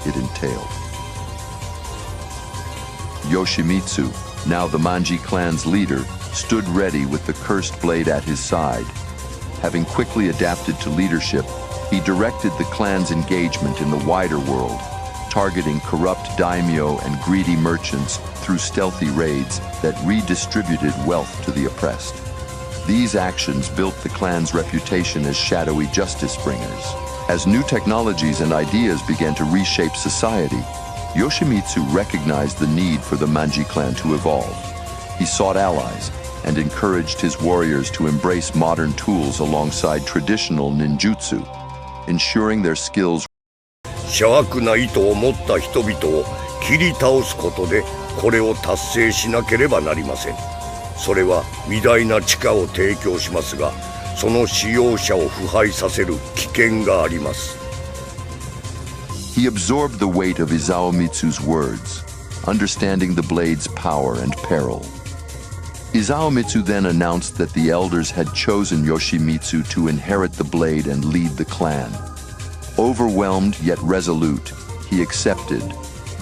it entailed. Yoshimitsu, now the Manji clan's leader, stood ready with the cursed blade at his side. Having quickly adapted to leadership, he directed the clan's engagement in the wider world, targeting corrupt daimyo and greedy merchants through stealthy raids that redistributed wealth to the oppressed. These actions built the clan's reputation as shadowy justice bringers. As new technologies and ideas began to reshape society, Yoshimitsu recognized the need for the Manji clan to evolve. He sought allies and encouraged his warriors to embrace modern tools alongside traditional ninjutsu, ensuring their skills. 邪悪な意図を持った人々を切り倒すことでこれを達成しなければなりません。それは偉大な地下を提供しますが、その使用者を腐敗させる危険があります。He absorbed the weight of Izawamitsu's words, understanding the blade's power and peril. Izawamitsu then announced that the elders had chosen Yoshimitsu to inherit the blade and lead the clan. Overwhelmed yet resolute, he accepted,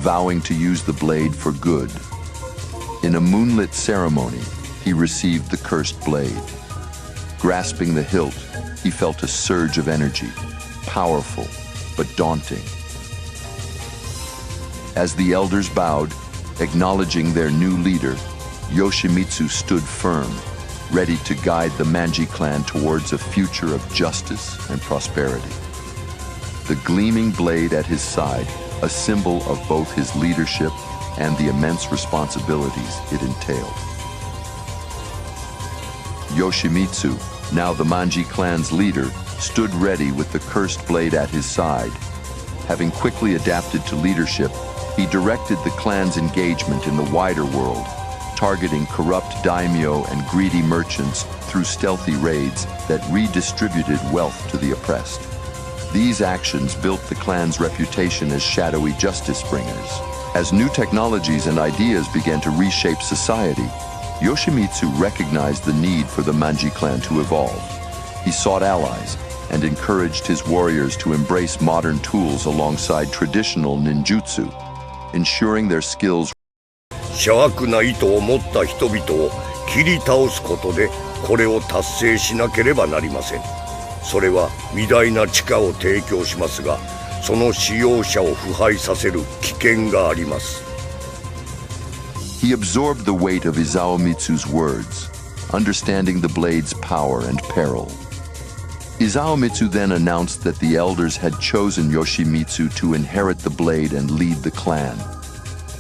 vowing to use the blade for good. In a moonlit ceremony, he received the cursed blade. Grasping the hilt, he felt a surge of energy, powerful but daunting. As the elders bowed, acknowledging their new leader, Yoshimitsu stood firm, ready to guide the Manji clan towards a future of justice and prosperity. The gleaming blade at his side, a symbol of both his leadership and the immense responsibilities it entailed. Yoshimitsu, now the Manji clan's leader, stood ready with the cursed blade at his side. Having quickly adapted to leadership, he directed the clan's engagement in the wider world, targeting corrupt daimyo and greedy merchants through stealthy raids that redistributed wealth to the oppressed. These actions built the clan's reputation as shadowy justice bringers. As new technologies and ideas began to reshape society, Yoshimitsu recognized the need for the Manji clan to evolve. He sought allies and encouraged his warriors to embrace modern tools alongside traditional ninjutsu, ensuring their skills. 邪悪な意図を持った人々を切り倒すことでこれを達成しなければなりません。それは偉大な地下を提供しますが、その使用者を腐敗させる危険があります。He absorbed the weight of Izawamitsu's words, understanding the blade's power and peril. Izawamitsu then announced that the elders had chosen Yoshimitsu to inherit the blade and lead the clan.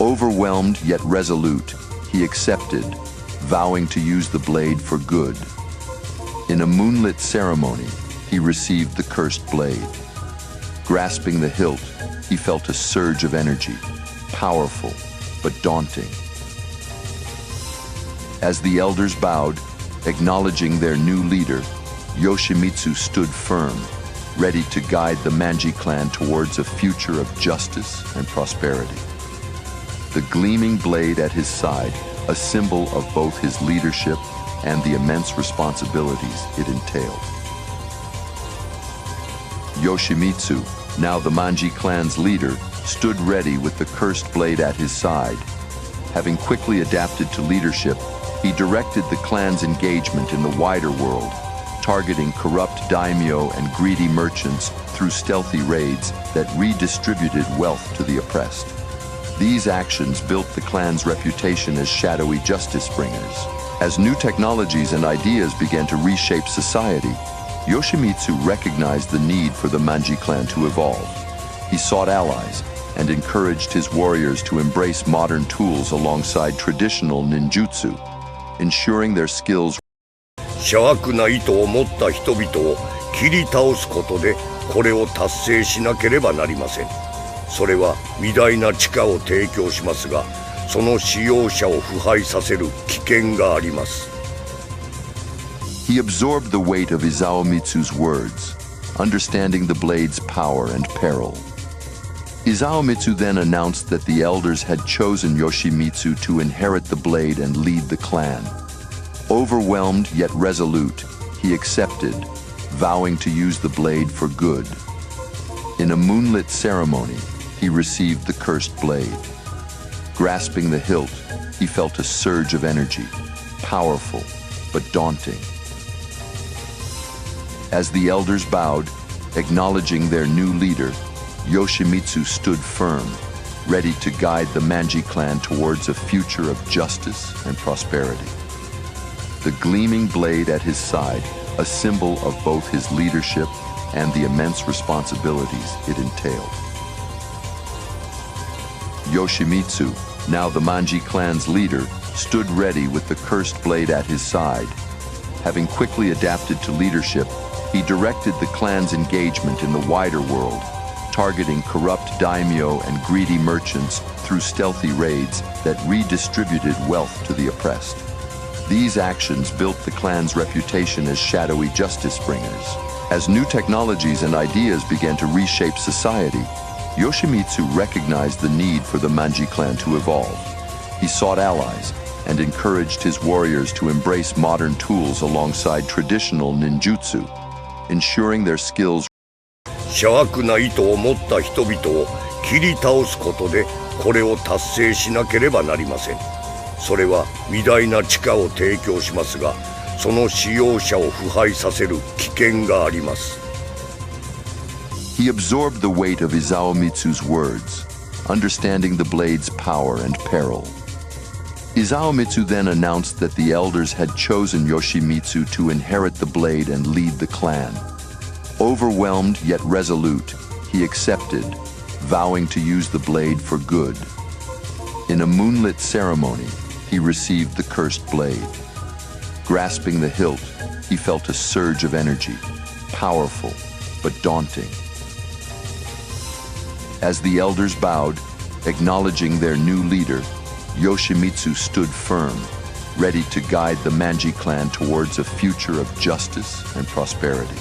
Overwhelmed yet resolute, he accepted, vowing to use the blade for good. In a moonlit ceremony, he received the cursed blade. Grasping the hilt, he felt a surge of energy, powerful but daunting. As the elders bowed, acknowledging their new leader, Yoshimitsu stood firm, ready to guide the Manji clan towards a future of justice and prosperity. The gleaming blade at his side, a symbol of both his leadership and the immense responsibilities it entailed. Yoshimitsu, now the Manji clan's leader, stood ready with the cursed blade at his side. Having quickly adapted to leadership, he directed the clan's engagement in the wider world, targeting corrupt daimyo and greedy merchants through stealthy raids that redistributed wealth to the oppressed. These actions built the clan's reputation as shadowy justice bringers. As new technologies and ideas began to reshape society, Yoshimitsu recognized the need for the Manji clan to evolve. He sought allies and encouraged his warriors to embrace modern tools alongside traditional ninjutsu, ensuring their skills. 邪悪な意図を持った人々を切り倒すことでこれを達成しなければなりません。それは偉大な地下を提供しますが、その使用者を腐敗させる危険があります。He absorbed the weight of Izawamitsu's words, understanding the blade's power and peril. Izawamitsu then announced that the elders had chosen Yoshimitsu to inherit the blade and lead the clan. Overwhelmed yet resolute, he accepted, vowing to use the blade for good. In a moonlit ceremony, he received the cursed blade. Grasping the hilt, he felt a surge of energy, powerful but daunting. As the elders bowed, acknowledging their new leader, Yoshimitsu stood firm, ready to guide the Manji clan towards a future of justice and prosperity. The gleaming blade at his side, a symbol of both his leadership and the immense responsibilities it entailed. Yoshimitsu, now the Manji clan's leader, stood ready with the cursed blade at his side. Having quickly adapted to leadership, he directed the clan's engagement in the wider world, targeting corrupt daimyo and greedy merchants through stealthy raids that redistributed wealth to the oppressed. These actions built the clan's reputation as shadowy justice bringers. As new technologies and ideas began to reshape society, Yoshimitsu recognized the need for the Manji clan to evolve. He sought allies and encouraged his warriors to embrace modern tools alongside traditional ninjutsu, ensuring their skills. 邪悪な意図を持った人々を切り倒すことでこれを達成しなければなりません。それは偉大な地下を提供しますが、その使用者を腐敗させる危険があります。He absorbed the weight of Izaomitsu's words, understanding the blade's power and peril. Izaomitsu then announced that the elders had chosen Yoshimitsu to inherit the blade and lead the clan. Overwhelmed yet resolute, he accepted, vowing to use the blade for good. In a moonlit ceremony, he received the cursed blade. Grasping the hilt, he felt a surge of energy, powerful but daunting. As the elders bowed, acknowledging their new leader, Yoshimitsu stood firm, ready to guide the Manji clan towards a future of justice and prosperity.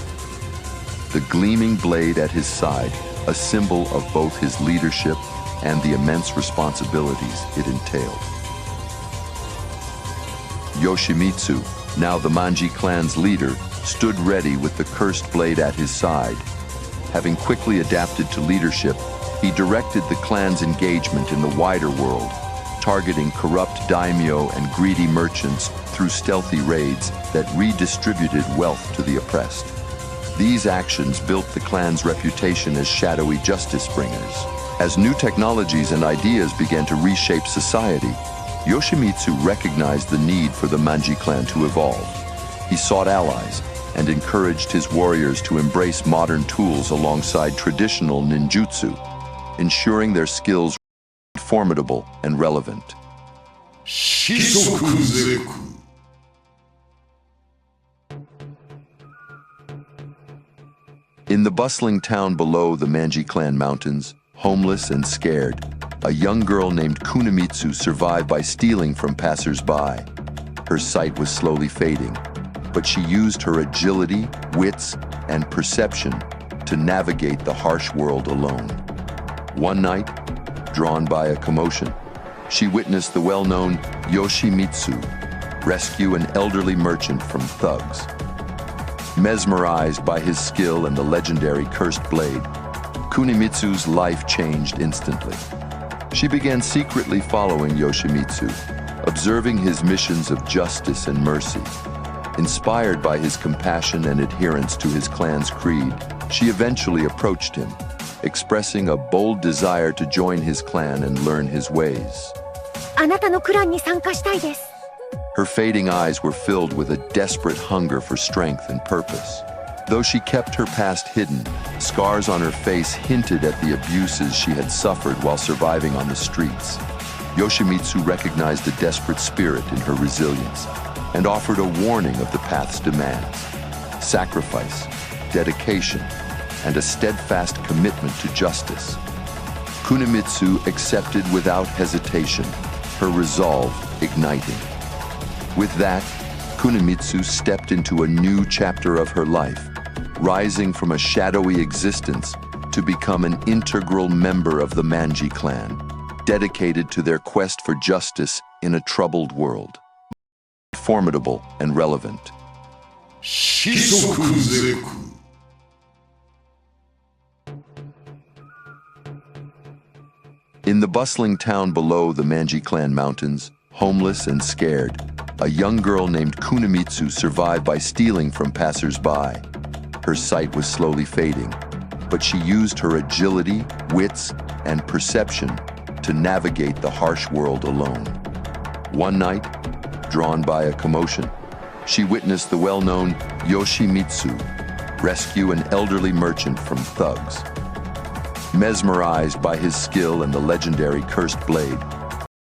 The gleaming blade at his side, a symbol of both his leadership and the immense responsibilities it entailed. Yoshimitsu, now the Manji clan's leader, stood ready with the cursed blade at his side. Having quickly adapted to leadership, he directed the clan's engagement in the wider world, targeting corrupt daimyo and greedy merchants through stealthy raids that redistributed wealth to the oppressed. These actions built the clan's reputation as shadowy justice bringers. As new technologies and ideas began to reshape society, Yoshimitsu recognized the need for the Manji clan to evolve. He sought allies and encouraged his warriors to embrace modern tools alongside traditional ninjutsu, ensuring their skills were formidable and relevant. In the bustling town below the Manji clan mountains, homeless and scared, a young girl named Kunimitsu survived by stealing from passers-by. Her sight was slowly fading, but she used her agility, wits, and perception to navigate the harsh world alone. One night, drawn by a commotion, she witnessed the well-known Yoshimitsu rescue an elderly merchant from thugs. Mesmerized by his skill and the legendary cursed blade, Kunimitsu's life changed instantly. She began secretly following Yoshimitsu, observing his missions of justice and mercy. Inspired by his compassion and adherence to his clan's creed, she eventually approached him, expressing a bold desire to join his clan and learn his ways. あなたのクランに参加したいです。 Her fading eyes were filled with a desperate hunger for strength and purpose. Though she kept her past hidden, scars on her face hinted at the abuses she had suffered while surviving on the streets. Yoshimitsu recognized a desperate spirit in her resilience and offered a warning of the path's demands: sacrifice, dedication, and a steadfast commitment to justice. Kunimitsu accepted without hesitation, her resolve igniting. With that, Kunimitsu stepped into a new chapter of her life, rising from a shadowy existence to become an integral member of the Manji clan, dedicated to their quest for justice in a troubled world. Formidable and relevant. Shisoku. In the bustling town below the Manji clan mountains, homeless and scared, a young girl named Kunamitsu survived by stealing from passers-by. Her sight was slowly fading, but she used her agility, wits, and perception to navigate the harsh world alone. One night, drawn by a commotion, she witnessed the well-known Yoshimitsu rescue an elderly merchant from thugs. Mesmerized by his skill and the legendary cursed blade,